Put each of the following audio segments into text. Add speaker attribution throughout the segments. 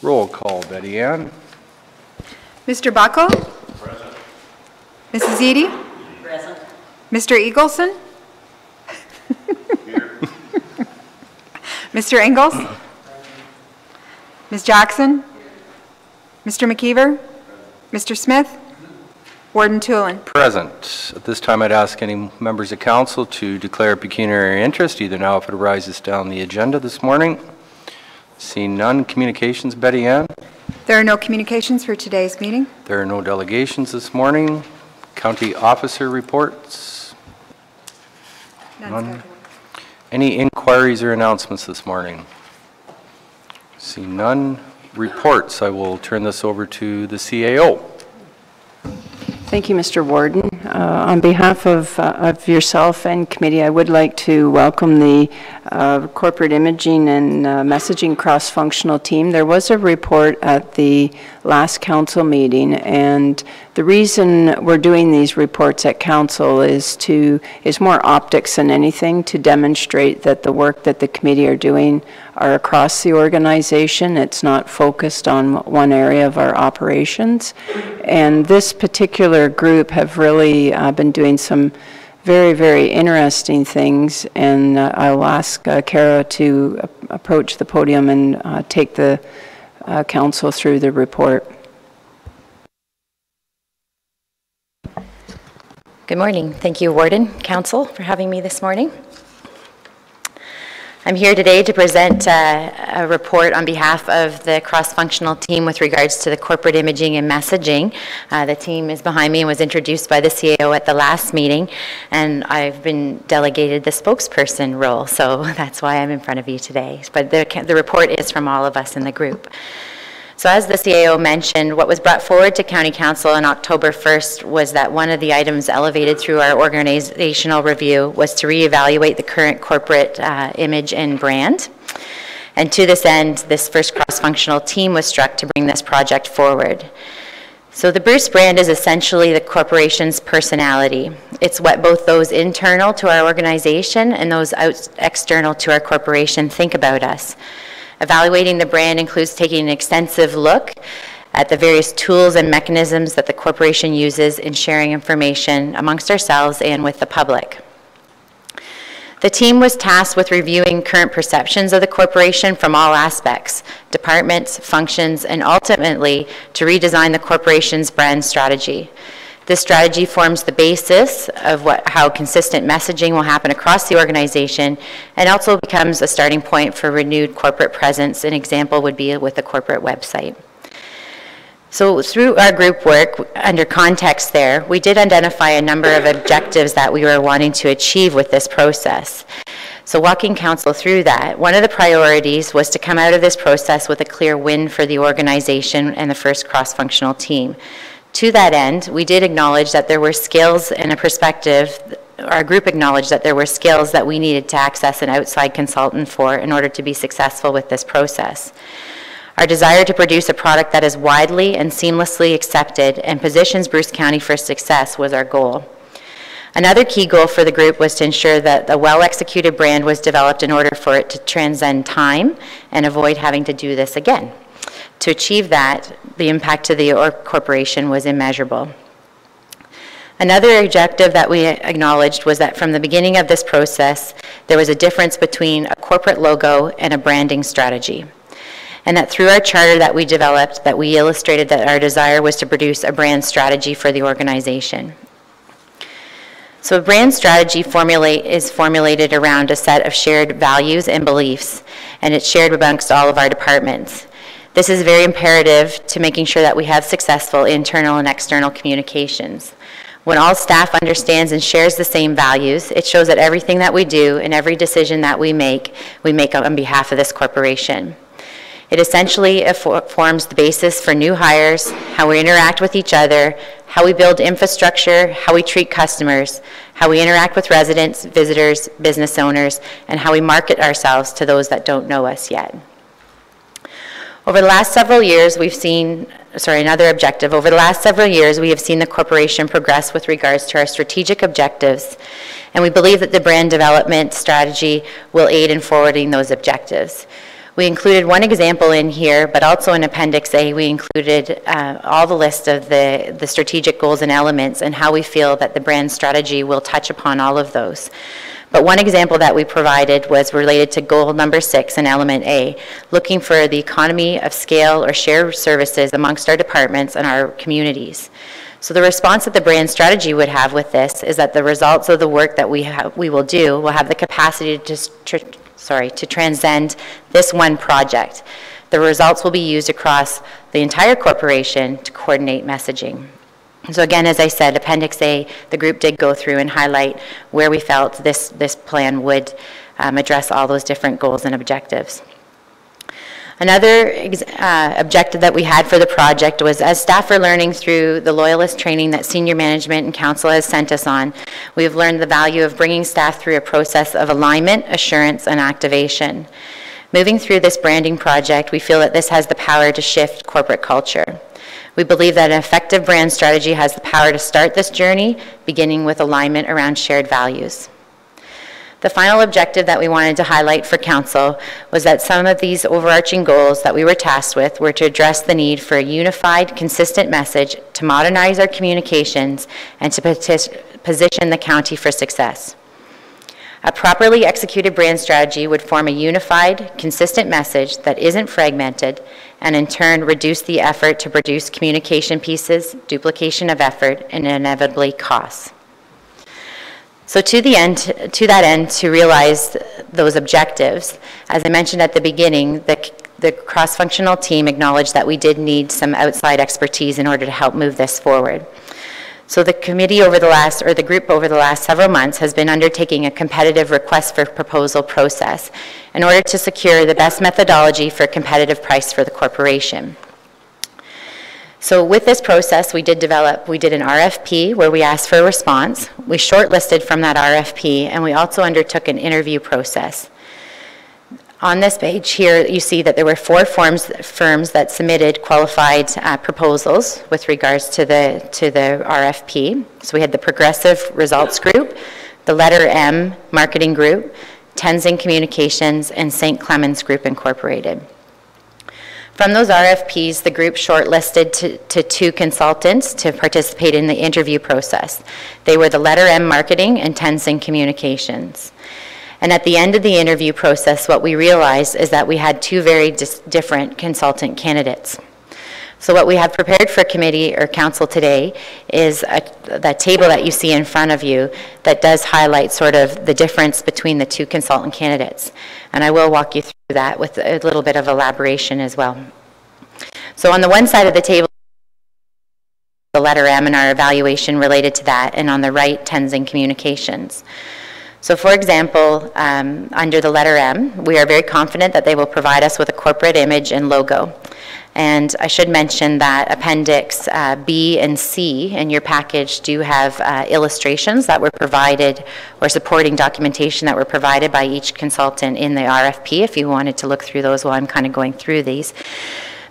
Speaker 1: Roll call, Betty Ann.
Speaker 2: Mr. Buckle?
Speaker 3: Present.
Speaker 2: Mrs. Eady?
Speaker 4: Present.
Speaker 2: Mr. Eagleson?
Speaker 3: Here.
Speaker 2: Mr. Ingalls? Ms. Jackson? Mr. McKeever? Mr. Smith? Warden Tulin?
Speaker 1: Present. At this time, I'd ask any members of council to declare pecuniary interest, either now if it arises down the agenda this morning. Seeing none. Communications, Betty Ann.
Speaker 2: There are no communications for today's meeting.
Speaker 1: There are no delegations this morning. County officer reports. None. Any inquiries or announcements this morning? Seeing none. Reports. I will turn this over to the CAO.
Speaker 4: Thank you, Mr. Warden. On behalf of yourself and committee, I would like to welcome the corporate imaging and messaging cross-functional team. There was a report at the last council meeting, and the reason we're doing these reports at council is more optics than anything, to demonstrate that the work that the committee are doing are across the organization. It's not focused on one area of our operations. And this particular group have really been doing some very, very interesting things, and I'll ask Kara to approach the podium and take the council through the report.
Speaker 5: Good morning. Thank you, Warden, Council, for having me this morning. I'm here today to present a report on behalf of the cross-functional team with regards to the corporate imaging and messaging. The team is behind me and was introduced by the CAO at the last meeting, and I've been delegated the spokesperson role, so that's why I'm in front of you today. But the report is from all of us in the group. So as the CAO mentioned, what was brought forward to County Council on October 1st was that one of the items elevated through our organizational review was to reevaluate the current corporate image and brand. And to this end, this first cross-functional team was struck to bring this project forward. So the Bruce brand is essentially the corporation's personality. It's what both those internal to our organization and those external to our corporation think about us. Evaluating the brand includes taking an extensive look at the various tools and mechanisms that the corporation uses in sharing information amongst ourselves and with the public. The team was tasked with reviewing current perceptions of the corporation from all aspects, departments, functions, and ultimately to redesign the corporation's brand strategy. This strategy forms the basis of how consistent messaging will happen across the organization, and also becomes a starting point for renewed corporate presence. An example would be with the corporate website. So through our group work, under context there, we did identify a number of objectives that we were wanting to achieve with this process. So walking council through that, one of the priorities was to come out of this process with a clear win for the organization and the first cross-functional team. To that end, we did acknowledge that there were skills and a perspective, our group acknowledged that there were skills that we needed to access an outside consultant for in order to be successful with this process. Our desire to produce a product that is widely and seamlessly accepted and positions Bruce County for success was our goal. Another key goal for the group was to ensure that a well-executed brand was developed in order for it to transcend time and avoid having to do this again. To achieve that, the impact to the corporation was immeasurable. Another objective that we acknowledged was that from the beginning of this process, there was a difference between a corporate logo and a branding strategy. And that through our charter that we developed, that we illustrated that our desire was to produce a brand strategy for the organization. So a brand strategy is formulated around a set of shared values and beliefs, and it's shared amongst all of our departments. This is very imperative to making sure that we have successful internal and external communications. When all staff understands and shares the same values, it shows that everything that we do and every decision that we make on behalf of this corporation. It essentially forms the basis for new hires, how we interact with each other, how we build infrastructure, how we treat customers, how we interact with residents, visitors, business owners, and how we market ourselves to those that don't know us yet. Over the last several years, another objective. Over the last several years, we have seen the corporation progress with regards to our strategic objectives, and we believe that the brand development strategy will aid in forwarding those objectives. We included one example in here, but also in Appendix A, we included all the list of the strategic goals and elements and how we feel that the brand strategy will touch upon all of those. But one example that we provided was related to goal number 6 in element A, looking for the economy of scale or shared services amongst our departments and our communities. So the response that the brand strategy would have with this is that the results of the work that we will do will have the capacity to transcend this one project. The results will be used across the entire corporation to coordinate messaging. So again, as I said, Appendix A, the group did go through and highlight where we felt this plan would address all those different goals and objectives. Another objective that we had for the project was, as staff are learning through the Loyalist training that senior management and council has sent us on, we have learned the value of bringing staff through a process of alignment, assurance, and activation. Moving through this branding project, we feel that this has the power to shift corporate culture. We believe that an effective brand strategy has the power to start this journey, beginning with alignment around shared values. The final objective that we wanted to highlight for council was that some of these overarching goals that we were tasked with were to address the need for a unified, consistent message, to modernize our communications, and to position the county for success. A properly executed brand strategy would form a unified, consistent message that isn't fragmented, and in turn reduce the effort to produce communication pieces, duplication of effort, and inevitably costs. So to that end, to realize those objectives, as I mentioned at the beginning, the cross-functional team acknowledged that we did need some outside expertise in order to help move this forward. So the committee the group over the last several months has been undertaking a competitive request for proposal process in order to secure the best methodology for a competitive price for the corporation. So with this process, we did an RFP where we asked for a response. We shortlisted from that RFP, and we also undertook an interview process. On this page here, you see that there were 4 firms that submitted qualified proposals with regards to the RFP. So we had the Progressive Results Group, the Letter M Marketing Group, Tenzing Communications, and St. Clemens Group Incorporated. From those RFPs, the group shortlisted to 2 consultants to participate in the interview process. They were the Letter M Marketing and Tenzing Communications. And at the end of the interview process, what we realized is that we had 2 very different consultant candidates. So what we have prepared for committee or council today is that table that you see in front of you that does highlight sort of the difference between the 2 consultant candidates. And I will walk you through that with a little bit of elaboration as well. So on the one side of the table, the Letter M and our evaluation related to that, and on the right, Tenzing Communications. So for example, under the Letter M, we are very confident that they will provide us with a corporate image and logo. And I should mention that Appendix B and C in your package do have illustrations that were provided, or supporting documentation that were provided by each consultant in the RFP, if you wanted to look through those while I'm kind of going through these.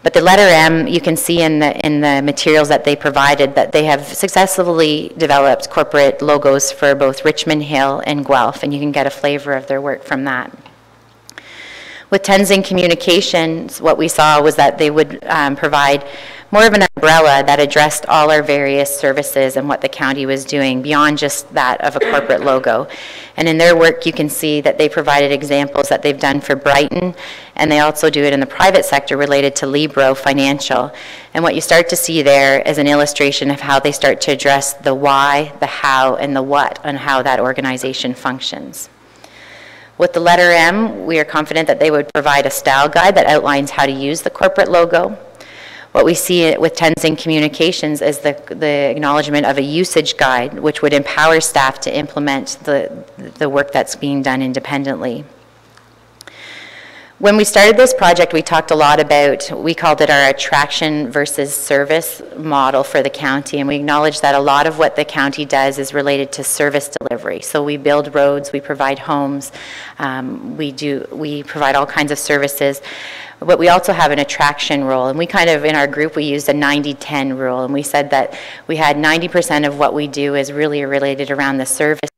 Speaker 5: But the Letter M, you can see in the materials that they provided that they have successfully developed corporate logos for both Richmond Hill and Guelph, and you can get a flavor of their work from that. With Tenzing Communications, what we saw was that they would provide more of an umbrella that addressed all our various services and what the county was doing beyond just that of a corporate logo. And in their work, you can see that they provided examples that they've done for Brighton, and they also do it in the private sector related to Libro Financial. And what you start to see there is an illustration of how they start to address the why, the how, and the what on how that organization functions. With the Letter M, we are confident that they would provide a style guide that outlines how to use the corporate logo. What we see with Tenzing Communications is the acknowledgement of a usage guide, which would empower staff to implement the work that's being done independently. When we started this project, we talked a lot about, we called it our attraction versus service model for the county, and we acknowledged that a lot of what the county does is related to service delivery. So we build roads, we provide homes, we provide all kinds of services, but we also have an attraction role, and we kind of, in our group, we used a 90-10 rule, and we said that we had 90% of what we do is really related around the service,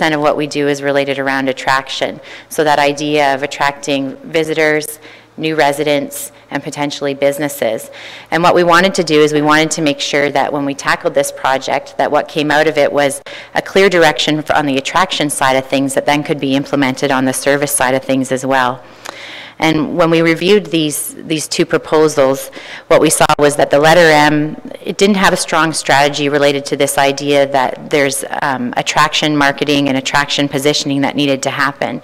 Speaker 5: 90% of what we do is related around attraction. So that idea of attracting visitors, new residents, and potentially businesses. And what we wanted to do is we wanted to make sure that when we tackled this project, that what came out of it was a clear direction on the attraction side of things that then could be implemented on the service side of things as well. And when we reviewed these two proposals, what we saw was that the letter M, it didn't have a strong strategy related to this idea that there's attraction marketing and attraction positioning that needed to happen.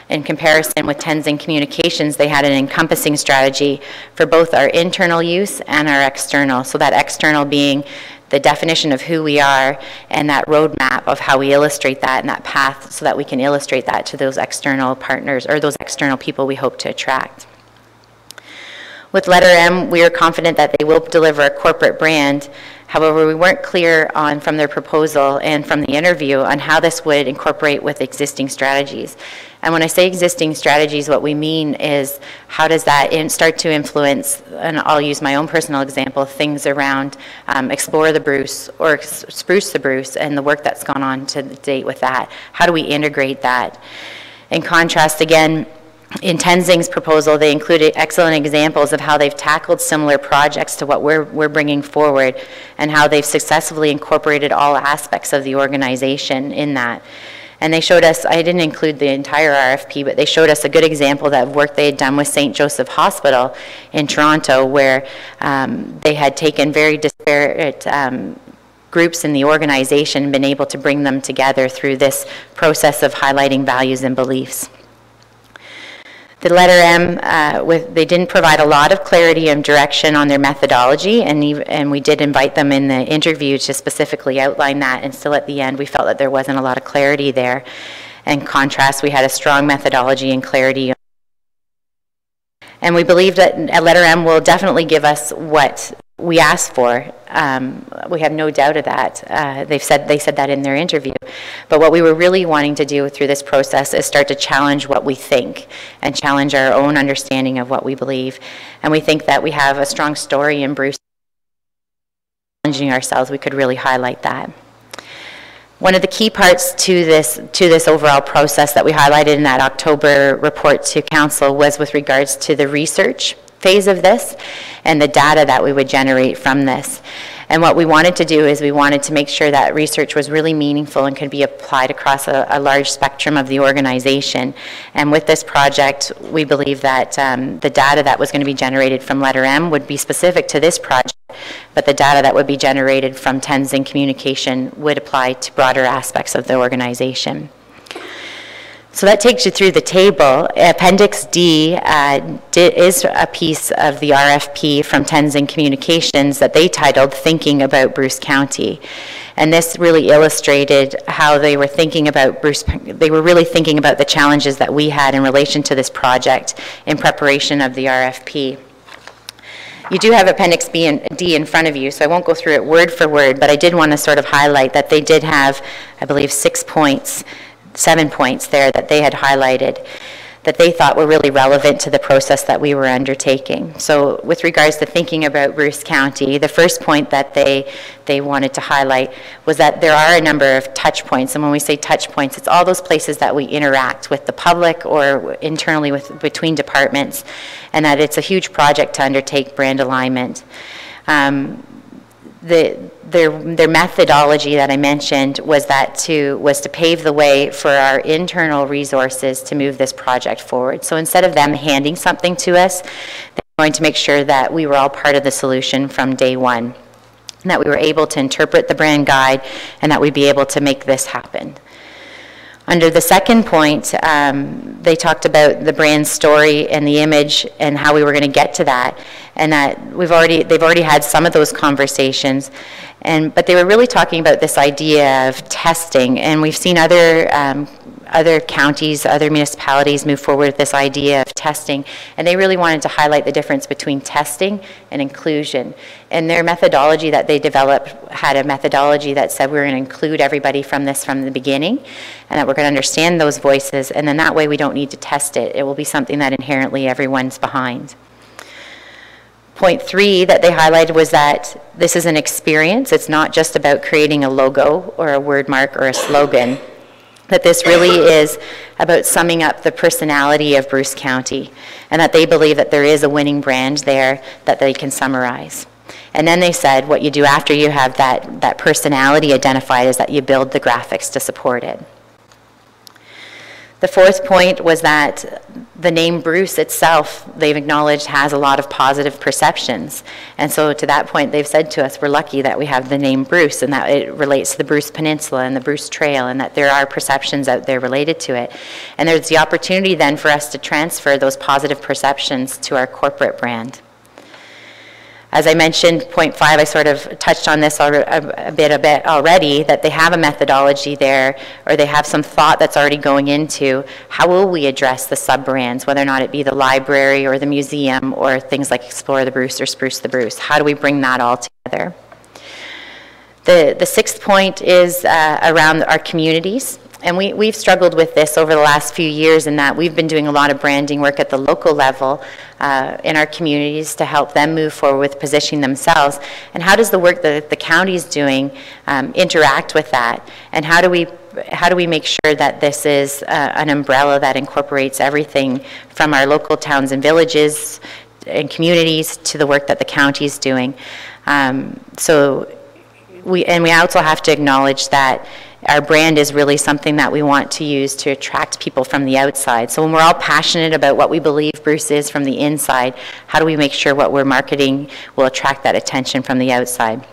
Speaker 5: In comparison with Tenzing Communications, they had an encompassing strategy for both our internal use and our external. So that external being the definition of who we are and that roadmap of how we illustrate that and that path so that we can illustrate that to those external partners or those external people we hope to attract. With letter M, we are confident that they will deliver a corporate brand. However, we weren't clear on, from their proposal and from the interview, on how this would incorporate with existing strategies. And when I say existing strategies, what we mean is how does that start to influence, and I'll use my own personal example, things around Explore the Bruce or Spruce the Bruce and the work that's gone on to date with that. How do we integrate that? In contrast, again, in Tenzing's proposal, they included excellent examples of how they've tackled similar projects to what we're bringing forward and how they've successfully incorporated all aspects of the organization in that. And they showed us, I didn't include the entire RFP, but they showed us a good example of work they had done with St. Joseph Hospital in Toronto, where they had taken very disparate groups in the organization and been able to bring them together through this process of highlighting values and beliefs. The letter M, they didn't provide a lot of clarity and direction on their methodology, and we did invite them in the interview to specifically outline that, and still at the end we felt that there wasn't a lot of clarity there. In contrast, we had a strong methodology and clarity. And we believe that a letter M will definitely give us what we asked for. We have no doubt of that. They said that in their interview. But what we were really wanting to do through this process is start to challenge what we think and challenge our own understanding of what we believe. And we think that we have a strong story in Bruce. Challenging ourselves, we could really highlight that. One of the key parts to this overall process that we highlighted in that October report to Council was with regards to the research phase of this and the data that we would generate from this. And what we wanted to do is we wanted to make sure that research was really meaningful and could be applied across a large spectrum of the organization. And with this project, we believe that the data that was going to be generated from letter M would be specific to this project, but the data that would be generated from Tenzing Communication would apply to broader aspects of the organization. So that takes you through the table. Appendix D is a piece of the RFP from Tenzing Communications that they titled Thinking About Bruce County. And this really illustrated how they were thinking about they were really thinking about the challenges that we had in relation to this project in preparation of the RFP. You do have Appendix B and D in front of you, so I won't go through it word for word, but I did want to sort of highlight that they did have, I believe, 7 points there that they had highlighted that they thought were really relevant to the process that we were undertaking. So with regards to thinking about Bruce County, the first point that they wanted to highlight was that there are a number of touch points, and when we say touch points, it's all those places that we interact with the public or internally between departments, and that it's a huge project to undertake brand alignment. Their methodology that I mentioned was to pave the way for our internal resources to move this project forward. So instead of them handing something to us, they're going to make sure that we were all part of the solution from day one, and that we were able to interpret the brand guide, and that we'd be able to make this happen. Under the second point, they talked about the brand story and the image and how we were going to get to that, and that they've already had some of those conversations, but they were really talking about this idea of testing, and we've seen other counties, other municipalities move forward with this idea of testing, and they really wanted to highlight the difference between testing and inclusion. And their methodology that they developed had a methodology that said we're going to include everybody from the beginning, and that we're going to understand those voices, and then that way we don't need to test it. It will be something that inherently everyone's behind. Point 3 that they highlighted was that this is an experience. It's not just about creating a logo or a word mark or a slogan. that this really is about summing up the personality of Bruce County, and that they believe that there is a winning brand there that they can summarize. And then they said what you do after you have that personality identified is that you build the graphics to support it. The fourth point was that the name Bruce itself, they've acknowledged, has a lot of positive perceptions. And so to that point, they've said to us, we're lucky that we have the name Bruce and that it relates to the Bruce Peninsula and the Bruce Trail, and that there are perceptions out there related to it. And there's the opportunity then for us to transfer those positive perceptions to our corporate brand. As I mentioned, point 5, I sort of touched on this a bit already, that they have a methodology there, or they have some thought that's already going into how will we address the sub-brands, whether or not it be the library or the museum or things like Explore the Bruce or Spruce the Bruce. How do we bring that all together? The sixth point is around our communities. And we've struggled with this over the last few years in that we've been doing a lot of branding work at the local level in our communities to help them move forward with positioning themselves. And how does the work that the county is doing interact with that? And how do we make sure that this is an umbrella that incorporates everything from our local towns and villages and communities to the work that the county is doing? We also have to acknowledge that our brand is really something that we want to use to attract people from the outside. So when we're all passionate about what we believe Bruce is from the inside, how do we make sure what we're marketing will attract that attention from the outside?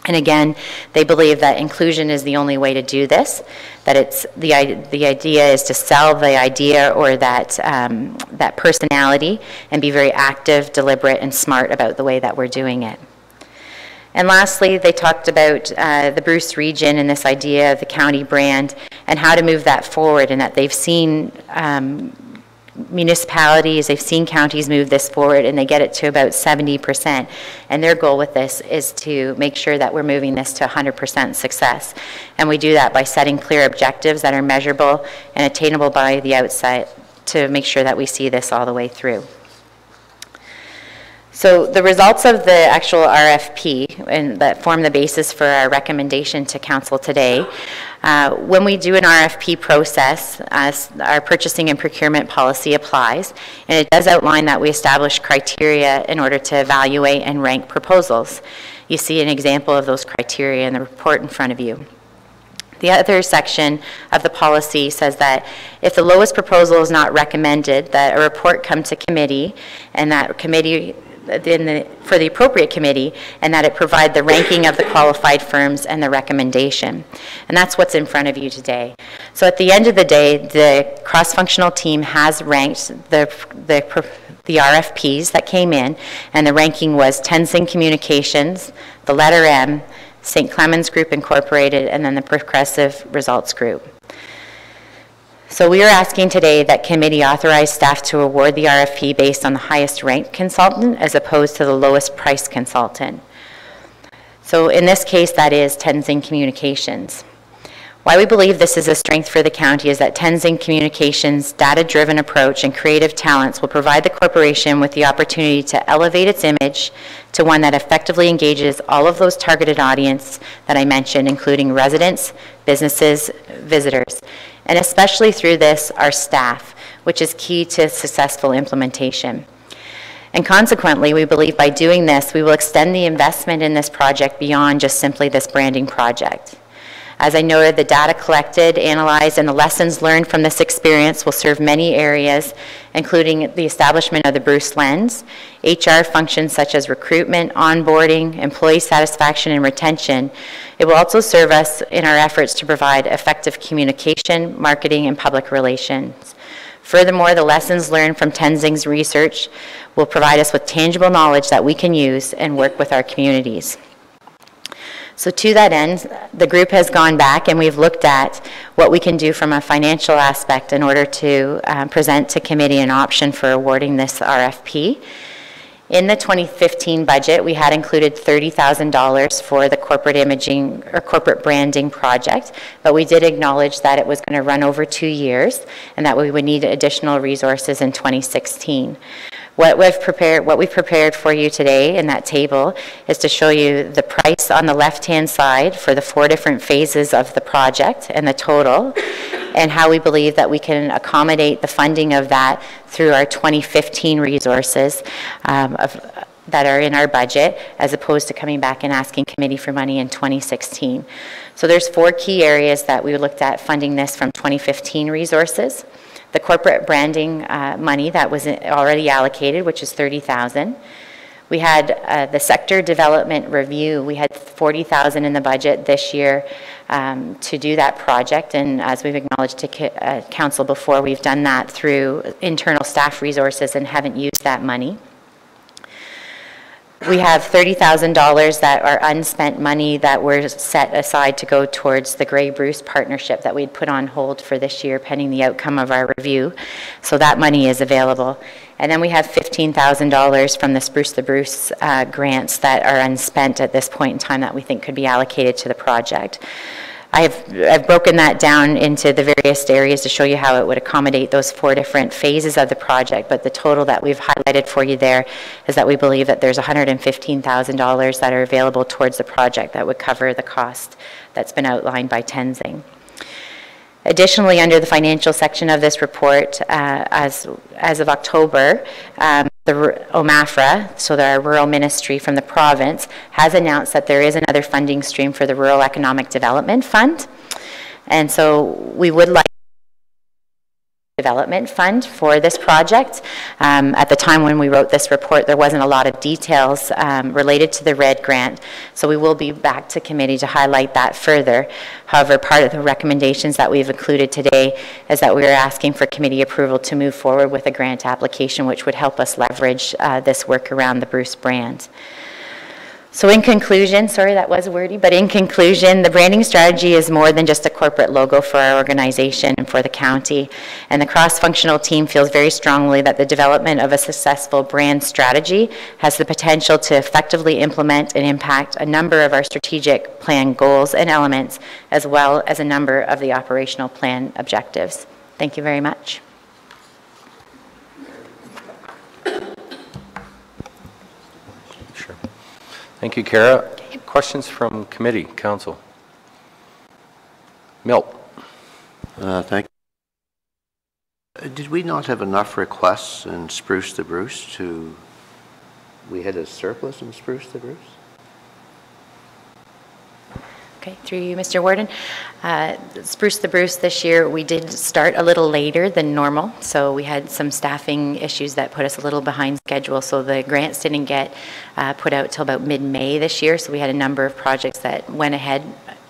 Speaker 5: And again, they believe that inclusion is the only way to do this, that it's the idea is to sell the idea or that personality and be very active, deliberate, and smart about the way that we're doing it. And lastly, they talked about the Bruce region and this idea of the county brand and how to move that forward, and that they've seen municipalities, they've seen counties move this forward, and they get it to about 70%. And their goal with this is to make sure that we're moving this to 100% success. And we do that by setting clear objectives that are measurable and attainable by the outside to make sure that we see this all the way through. So the results of the actual RFP and that form the basis for our recommendation to council today. When we do an RFP process, our purchasing and procurement policy applies, and it does outline that we establish criteria in order to evaluate and rank proposals. You see an example of those criteria in the report in front of you. The other section of the policy says that if the lowest proposal is not recommended, that a report come to committee, and that committee for the appropriate committee, and that it provide the ranking of the qualified firms and the recommendation. And that's what's in front of you today. So at the end of the day, the cross-functional team has ranked the RFPs that came in, and the ranking was Tenzing Communications, the letter M, St. Clemens Group Incorporated, and then the Progressive Results Group. So we are asking today that committee authorize staff to award the RFP based on the highest ranked consultant as opposed to the lowest priced consultant. So in this case, that is Tenzing Communications. Why we believe this is a strength for the county is that Tenzing Communications' data-driven approach and creative talents will provide the corporation with the opportunity to elevate its image to one that effectively engages all of those targeted audience that I mentioned, including residents, businesses, visitors, and especially through this, our staff, which is key to successful implementation. And consequently, we believe by doing this, we will extend the investment in this project beyond just simply this branding project. As I noted, the data collected, analyzed, and the lessons learned from this experience will serve many areas, including the establishment of the Bruce Lens, HR functions such as recruitment, onboarding, employee satisfaction, and retention. It will also serve us in our efforts to provide effective communication, marketing, and public relations. Furthermore, the lessons learned from Tenzing's research will provide us with tangible knowledge that we can use and work with our communities. So to that end, the group has gone back and we've looked at what we can do from a financial aspect in order to present to committee an option for awarding this RFP. In the 2015 budget, we had included $30,000 for the corporate imaging or corporate branding project, but we did acknowledge that it was going to run over 2 years and that we would need additional resources in 2016. What we've prepared for you today in that table is to show you the price on the left-hand side for the 4 different phases of the project and the total. and how we believe that we can accommodate the funding of that through our 2015 resources that are in our budget, as opposed to coming back and asking committee for money in 2016. So there's 4 key areas that we looked at funding this from 2015 resources. The corporate branding money that was already allocated, which is $30,000. We had the sector development review. We had $40,000 in the budget this year to do that project, and as we've acknowledged to council before, we've done that through internal staff resources and haven't used that money. We have $30,000 that are unspent money that were set aside to go towards the Grey Bruce partnership that we'd put on hold for this year pending the outcome of our review. So that money is available. And then we have $15,000 from the Spruce the Bruce grants that are unspent at this point in time that we think could be allocated to the project. I've broken that down into the various areas to show you how it would accommodate those 4 different phases of the project, but the total that we've highlighted for you there is that we believe that there's $115,000 that are available towards the project that would cover the cost that's been outlined by Tenzing. Additionally, under the financial section of this report, as of October, the OMAFRA, so our rural ministry from the province, has announced that there is another funding stream for the Rural Economic Development Fund. And so we would like development fund for this project. At the time when we wrote this report, there wasn't a lot of details related to the RED grant, so we will be back to committee to highlight that further. However, part of the recommendations that we've included today is that we are asking for committee approval to move forward with a grant application which would help us leverage this work around the Bruce brand. So in conclusion, sorry that was wordy, but in conclusion, the branding strategy is more than just a corporate logo for our organization and for the county. And the cross-functional team feels very strongly that the development of a successful brand strategy has the potential to effectively implement and impact a number of our strategic plan goals and elements, as well as a number of the operational plan objectives. Thank you very much.
Speaker 1: Thank you, Kara. Questions from committee, council? Milt.
Speaker 3: Thank you. Did we not have enough requests in Spruce the Bruce to, we had a surplus in Spruce the Bruce?
Speaker 5: Okay, through you, Mr. Warden. Spruce the Bruce this year, we did start a little later than normal, so we had some staffing issues that put us a little behind schedule, so the grants didn't get put out till about mid-May this year, so we had a number of projects that went ahead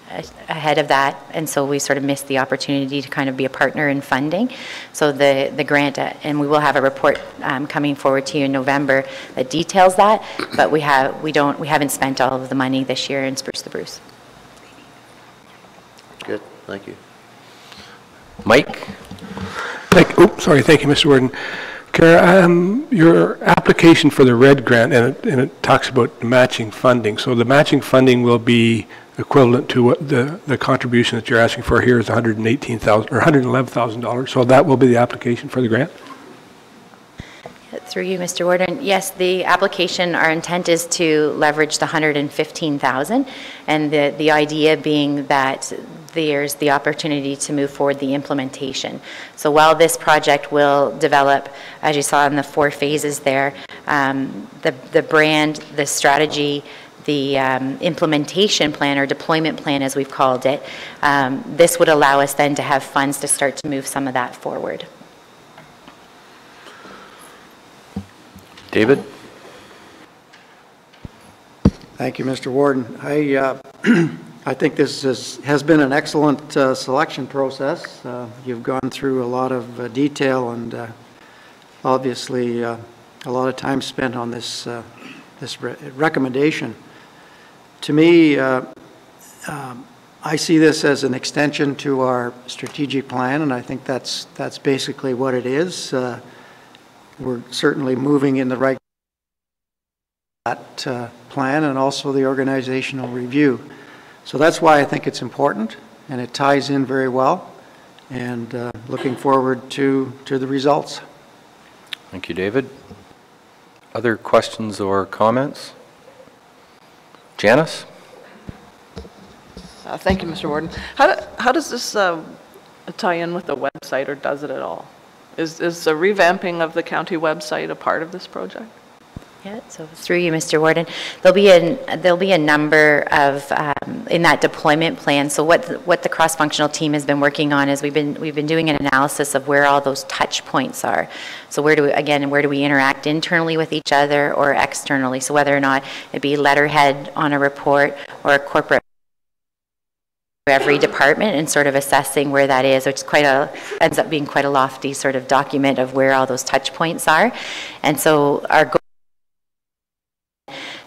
Speaker 5: of that, and so we sort of missed the opportunity to kind of be a partner in funding. So the grant, and we will have a report coming forward to you in November that details that, but we haven't spent all of the money this year in Spruce the Bruce.
Speaker 3: Good, thank you.
Speaker 1: Mike?
Speaker 6: Thank you, Mr. Warden. Kara, your application for the RED grant, and it talks about matching funding. So the matching funding will be equivalent to what the contribution that you're asking for here is $118,000 or $111,000. So that will be the application for the grant?
Speaker 5: Through you, Mr. Warden. Yes, the application, our intent is to leverage the $115,000, and the idea being that there's the opportunity to move forward the implementation. So while this project will develop, as you saw in the 4 phases there, the brand, the strategy, the implementation plan or deployment plan as we've called it, this would allow us then to have funds to start to move some of that forward.
Speaker 1: David?
Speaker 7: Thank you, Mr. Warden. I think this has been an excellent selection process. You've gone through a lot of detail and obviously a lot of time spent on this recommendation. To me, I see this as an extension to our strategic plan, and I think that's basically what it is. We're certainly moving in the right plan and also the organizational review. So that's why I think it's important, and it ties in very well, and looking forward to the results.
Speaker 1: Thank you, David. Other questions or comments? Janice?
Speaker 8: Thank you, Mr. Warden. How does this tie in with the website, or does it at all? Is the revamping of the county website a part of this project?
Speaker 5: Yeah, so through you, Mr. Warden, there'll be a number of in that deployment plan. So what the cross-functional team has been working on is we've been doing an analysis of where all those touch points are. So where do we interact internally with each other or externally? So whether or not it be letterhead on a report or a corporate every department, and sort of assessing where that is, which ends up being quite a lofty sort of document of where all those touch points are. And so our goal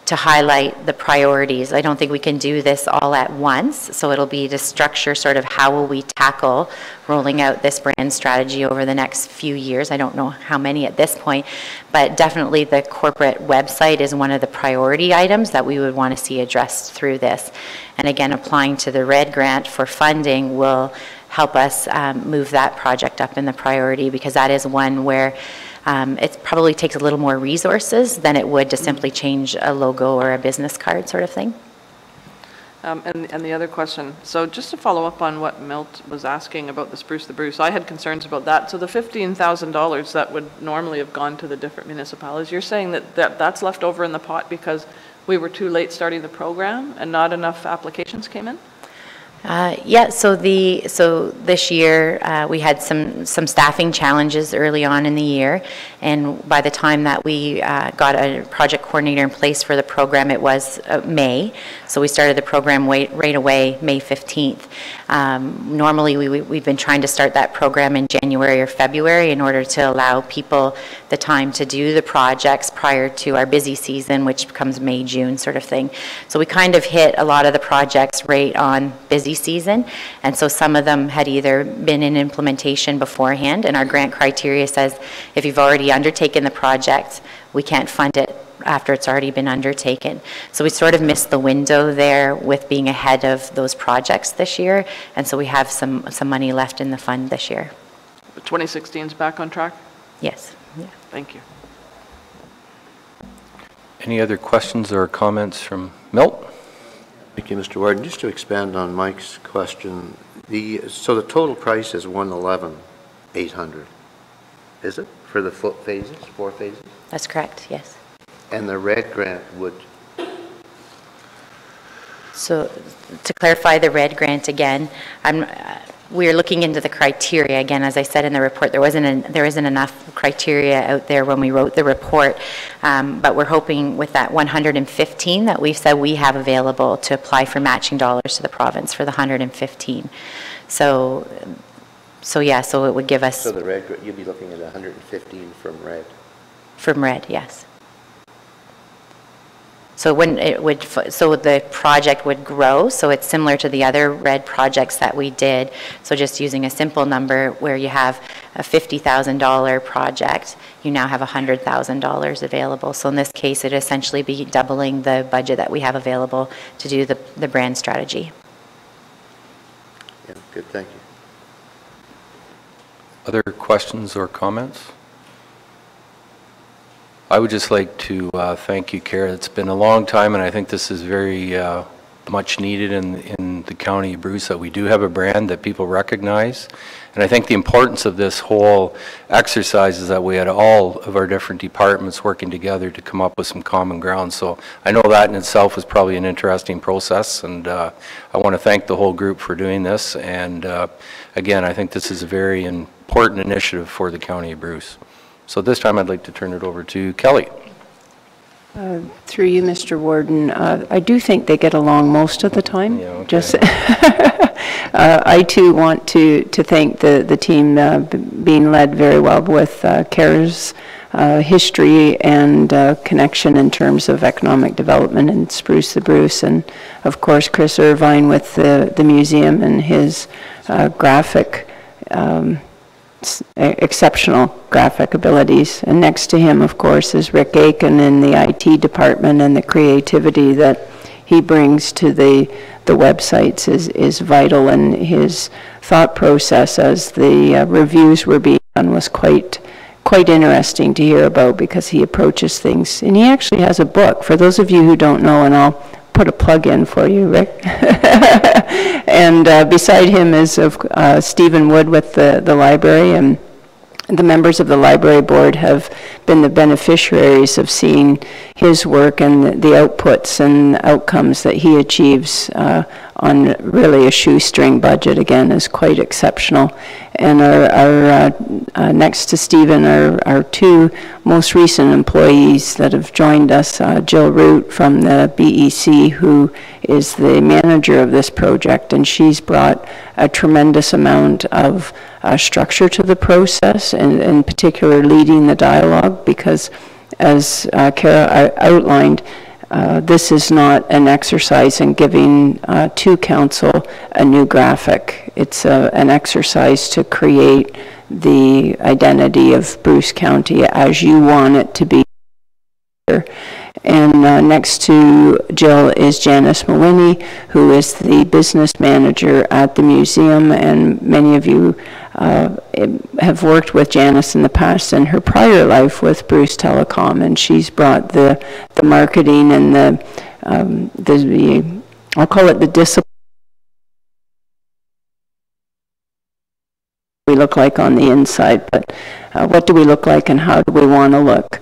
Speaker 5: to highlight the priorities. I don't think we can do this all at once, so it'll be to structure sort of how will we tackle rolling out this brand strategy over the next few years. I don't know how many at this point, but definitely the corporate website is one of the priority items that we would want to see addressed through this. And again, applying to the RED grant for funding will help us move that project up in the priority, because that is one where it probably takes a little more resources than it would to simply change a logo or a business card sort of thing.
Speaker 8: And the other question, so just to follow up on what Milt was asking about the Spruce the Bruce, I had concerns about that. So the $15,000 that would normally have gone to the different municipalities, you're saying that's left over in the pot because we were too late starting the program and not enough applications came in?
Speaker 5: Yeah, so this year we had some staffing challenges early on in the year, and by the time that we got a project coordinator in place for the program, it was May. So we started the program right away, May 15th. Normally we've been trying to start that program in January or February in order to allow people the time to do the projects prior to our busy season, which becomes May, June sort of thing. So we kind of hit a lot of the projects right on busy season, and so some of them had either been in implementation beforehand, and our grant criteria says if you've already undertaken the project, we can't fund it after it's already been undertaken. So we sort of missed the window there with being ahead of those projects this year, and so we have some money left in the fund this year.
Speaker 8: 2016 is back on track?
Speaker 5: Yes. Yeah.
Speaker 8: Thank you.
Speaker 1: Any other questions or comments from Milt?
Speaker 3: Thank you, Mr. Warden. Just to expand on Mike's question, so the total price is $111,800, is it, for the 4 phases?
Speaker 5: That's correct, yes.
Speaker 3: And the RED grant would?
Speaker 5: So to clarify the RED grant again, we're looking into the criteria. Again, as I said in the report, there isn't enough criteria out there when we wrote the report, but we're hoping with that 115 that we've said we have available to apply for matching dollars to the province for the 115. So yeah, so it would give us.
Speaker 3: So the RED, you'd be looking at 115 from RED.
Speaker 5: From RED, yes. So so the project would grow, so it's similar to the other RED projects that we did. So just using a simple number where you have a $50,000 project, you now have $100,000 available. So in this case, it'd essentially be doubling the budget that we have available to do the brand strategy.
Speaker 3: Yeah, good, thank you.
Speaker 1: Other questions or comments? I would just like to thank you, Kara. It's been a long time, and I think this is very much needed in the County of Bruce, that we do have a brand that people recognize. And I think the importance of this whole exercise is that we had all of our different departments working together to come up with some common ground. So I know that in itself was probably an interesting process, and I want to thank the whole group for doing this. And again, I think this is a very important initiative for the County of Bruce. So this time I'd like to turn it over to Kelly.
Speaker 4: Through you, Mr. Warden, I do think they get along most of the time.
Speaker 1: Yeah, okay.
Speaker 4: Just I too want to thank the team being led very well with Kara's history and connection in terms of economic development in Spruce the Bruce, and of course Chris Irvine with the museum and his graphic exceptional graphic abilities. And next to him, of course, is Rick Aiken in the IT department, and the creativity that he brings to the websites is vital, and his thought process as the reviews were being done was quite interesting to hear about, because he approaches things, and he actually has a book. For those of you who don't know, and I'll put a plug in for you, Rick. And beside him is Stephen Wood with the library, and the members of the library board have been the beneficiaries of seeing his work and the outputs and outcomes that he achieves on really a shoestring budget, again, is quite exceptional. And our next to Stephen are our two most recent employees that have joined us, Jill Root from the BEC, who is the manager of this project, and she's brought a tremendous amount of structure to the process, and in particular leading the dialogue, because as Kara outlined, this is not an exercise in giving to council a new graphic. It's an exercise to create the identity of Bruce County as you want it to be. And next to Jill is Janice Malini, who is the business manager at the museum, and many of you have worked with Janice in the past in her prior life with Bruce Telecom, and she's brought the marketing and the I'll call it the discipline we look like on the inside, but what do we look like and how do we want to look?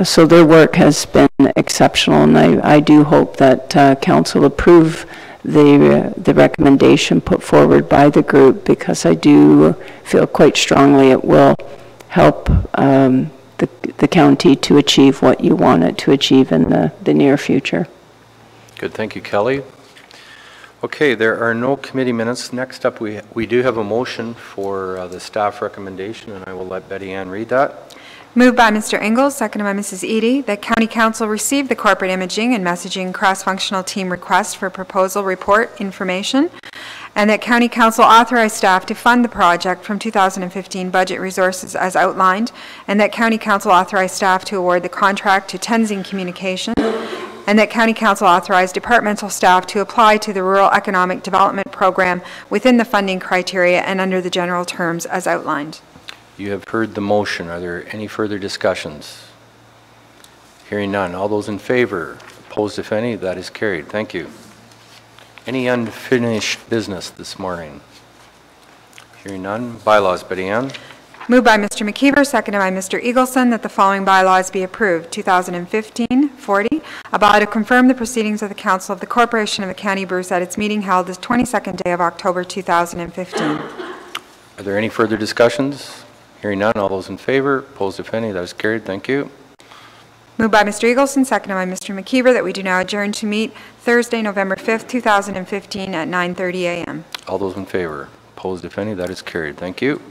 Speaker 4: So their work has been exceptional, and I do hope that council approve the recommendation put forward by the group, because I do feel quite strongly it will help the county to achieve what you want it to achieve in the near future.
Speaker 1: Good, thank you, Kelly. Okay, there are no committee minutes. Next up, we do have a motion for the staff recommendation, and I will let Betty Ann read that.
Speaker 2: Moved by Mr. Ingles, seconded by Mrs. Eady, that County Council receive the corporate imaging and messaging cross-functional team request for proposal report information, and that County Council authorize staff to fund the project from 2015 budget resources as outlined, and that County Council authorize staff to award the contract to Tenzing Communications, and that County Council authorize departmental staff to apply to the Rural Economic Development Program within the funding criteria and under the general terms as outlined.
Speaker 1: You have heard the motion. Are there any further discussions? Hearing none. All those in favor? Opposed, if any? That is carried. Thank you. Any unfinished business this morning? Hearing none. Bylaws, Betty Ann.
Speaker 2: Moved by Mr. McKeever, seconded by Mr. Eagleson, that the following bylaws be approved. 2015-40, a bylaw to confirm the proceedings of the Council of the Corporation of the County of Bruce at its meeting held this 22nd day of October 2015.
Speaker 1: Are there any further discussions? Hearing none. All those in favor? Opposed, if any? That is carried. Thank you.
Speaker 2: Moved by Mr. Eagleson, seconded by Mr. McKeever, that we do now adjourn to meet Thursday, November 5th, 2015 at 9:30 a.m.
Speaker 1: All those in favor? Opposed, if any? That is carried. Thank you.